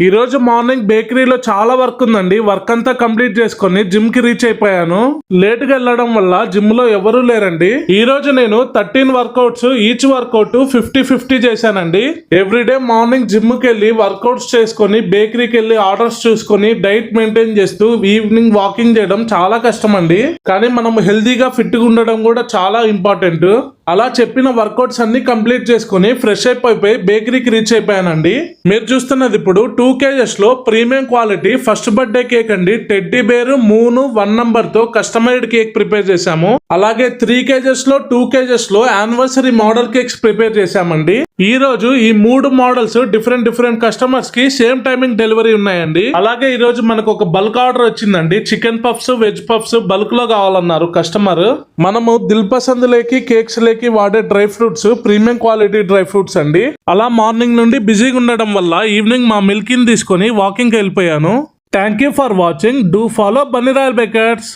ఈ రోజు మార్నింగ్ బేకరీలో చాలా వర్క్ ఉందండి. వర్క్ అంతా కంప్లీట్ చేసుకుని జిమ్ కి రీచ్ అయిపోయాను. లేట్ గా వెళ్ళడం వల్ల జిమ్ లో ఎవరూ లేరండి. ఈ రోజు నేను 13 వర్కౌట్స్, ఈచ్ వర్కౌట్ 50-50 చేశానండి. ఎవ్రీడే మార్నింగ్ జిమ్ కి వెళ్ళి వర్కౌట్స్ చేసుకుని బేకరీకి వెళ్ళి ఆర్డర్స్ చూసుకుని డైట్ మెయింటైన్ చేస్తూ ఈవినింగ్ వాకింగ్ చేయడం చాలా కష్టం అండి. కానీ మనం హెల్దీగా ఫిట్ గా ఉండడం కూడా చాలా ఇంపార్టెంట్. అలా చెప్పిన వర్కౌట్స్ అన్ని కంప్లీట్ చేసుకుని ఫ్రెష్ అయిపోయి బేకరీకి రీచ్ అయిపోయానండి. మీరు చూస్తున్నది ఇప్పుడు 2 kgs లో premium quality first birthday cake అండి. టెడ్డీ బేర్ మూన్ 1 నంబర్ తో కస్టమైజ్డ్ కేక్ ప్రిపేర్ చేశాము. అలాగే 3 kgs లో 2 kgs లో యానివర్సరీ మోడల్ కేక్స్ ప్రిపేర్ చేశామండి. ఈ రోజు ఈ 3 మోడల్స్ డిఫరెంట్ కస్టమర్స్ కి సేమ్ టైమింగ్ డెలివరీ ఉన్నాయండి. అలాగే ఈ రోజు మనకు ఒక బల్క్ ఆర్డర్ వచ్చిందండి. Chicken puffs, veg puffs bulk లో కావాలన్నారు కస్టమర్. మనము దిల్ పసంద్ లేకి కేక్స్ లేకి వాడే dry fruits premium quality dry fruits అండి. అలా మార్నింగ్ నుండి బిజీగా ఉండడం వల్ల ఈవినింగ్ మా మిల్క్ ని తీసుకొని వాకింగ్ కి వెళ్ళిపోయాను. Thank you for watching. Do follow Bunny Royal baker's.